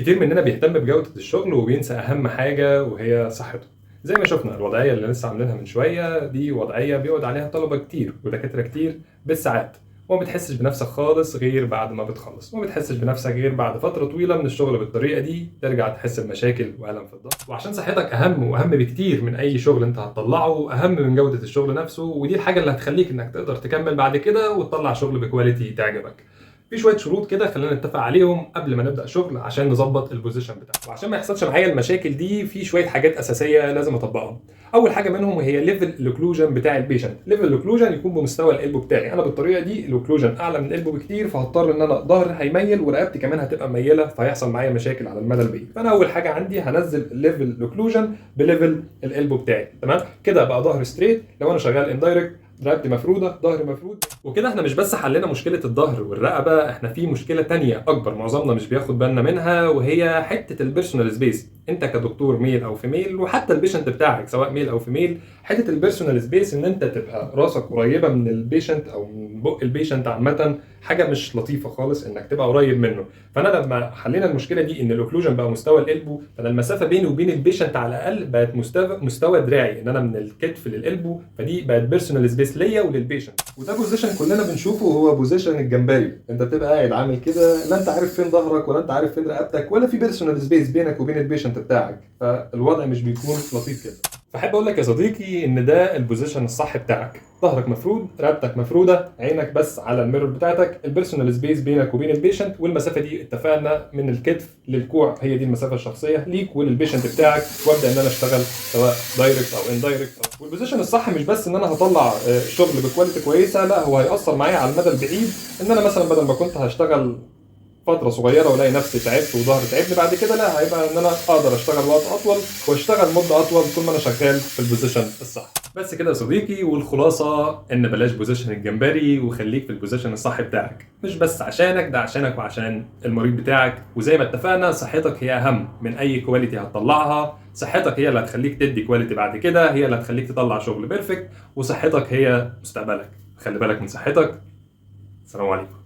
كتير مننا بيهتم بجودة الشغل وبينسى أهم حاجة وهي صحته. زي ما شفنا الوضعية اللي لسه عاملينها من شوية دي وضعية بيقعد عليها طلبة كتير ودكاترة كتير بالساعات، وما بتحسش بنفسك خالص غير بعد ما بتخلص، وما بتحسش بنفسك غير بعد فترة طويلة من الشغل بالطريقة دي ترجع تحس بمشاكل وألم في الظهر. وعشان صحتك أهم وأهم بكتير من أي شغل أنت هتطلعه، أهم من جودة الشغل نفسه، ودي الحاجة اللي هتخليك إنك تقدر تكمل بعد كده وتطلع شغل بكواليتي تعجبك. في شويه شروط كده خلينا نتفق عليهم قبل ما نبدا شغل عشان نظبط البوزيشن بتاعنا، وعشان ما يحصلش معايا المشاكل دي في شويه حاجات اساسيه لازم اطبقهم. اول حاجه منهم هي ليفل الاوكلوجن بتاع البيشنت. ليفل الاوكلوجن يكون بمستوى القلب بتاعي. انا بالطريقه دي الاوكلوجن اعلى من القلب بكتير، فهضطر ان انا ظهري هيميل ورقبتي كمان هتبقى مميله، فهيحصل معايا مشاكل على المدى البعيد. فانا اول حاجه عندي هنزل ليفل الاوكلوجن بليفل القلب بتاعي. تمام كده بقى ظهري ستريت. لو انا شغال اندايركت رقبتي مفروده، ظهري مفرود. وكده احنا مش بس حلينا مشكله الظهر والرقبه، احنا في مشكله تانية اكبر معظمنا مش بياخد بالنا منها، وهي حته البيرسونال سبيس. انت كدكتور ميل او فيميل، وحتى البيشنت بتاعك سواء ميل او فيميل، حته البيرسونال سبيس ان انت تبقى راسك قريبه من البيشنت او من بق البيشنت عامه، حاجه مش لطيفه خالص انك تبقى قريب منه. فانا لما حلينا المشكله دي ان الاوكلوجن بقى مستوى القلبو، فانا المسافه بيني وبين البيشنت على الاقل بقت مستوى دراعي، ان انا من الكتف للقلبو، فدي بقت بيرسونال سبيس ليا وللبيشنت. وده بوزيشن كلنا بنشوفه، هو بوزيشن الجمبري. انت بتبقى قاعد عامل كده، لا انت عارف فين ظهرك ولا انت عارف فين رقبتك، ولا في بيرسونال سبيس بينك وبين البيشنت بتاعك، فالوضع مش بيكون لطيف كده. فحب اقول لك يا صديقي ان ده البوزيشن الصح بتاعك. ظهرك مفرود، رقبتك مفروده، عينك بس على الميرور بتاعتك، البيرسونال سبيس بينك وبين البيشنت، والمسافه دي اتفقنا من الكتف للكوع هي دي المسافه الشخصيه ليك وللبيشنت بتاعك، وابدا ان انا اشتغل سواء دايركت او اندايركت. والبوزيشن الصح مش بس ان انا هطلع شغل بكواليتي كويسه، لا هو هيأثر معايا على المدى البعيد. ان انا مثلا بدل ما كنت هشتغل فتره صغيره والاقي نفسي تعبت وظهري تعبني بعد كده، لا هيبقى ان انا اقدر اشتغل وقت اطول واشتغل مده اطول طول ما انا شغال في البوزيشن الصح. بس كده يا صديقي، والخلاصه ان بلاش بوزيشن الجمبري وخليك في البوزيشن الصح بتاعك، مش بس عشانك، ده عشانك وعشان المريض بتاعك. وزي ما اتفقنا صحتك هي اهم من اي كواليتي هتطلعها. صحتك هي اللي هتخليك تدي كواليتي بعد كده، هي اللي هتخليك تطلع شغل بيرفكت، وصحتك هي مستقبلك. خلي بالك من صحتك. السلام عليكم.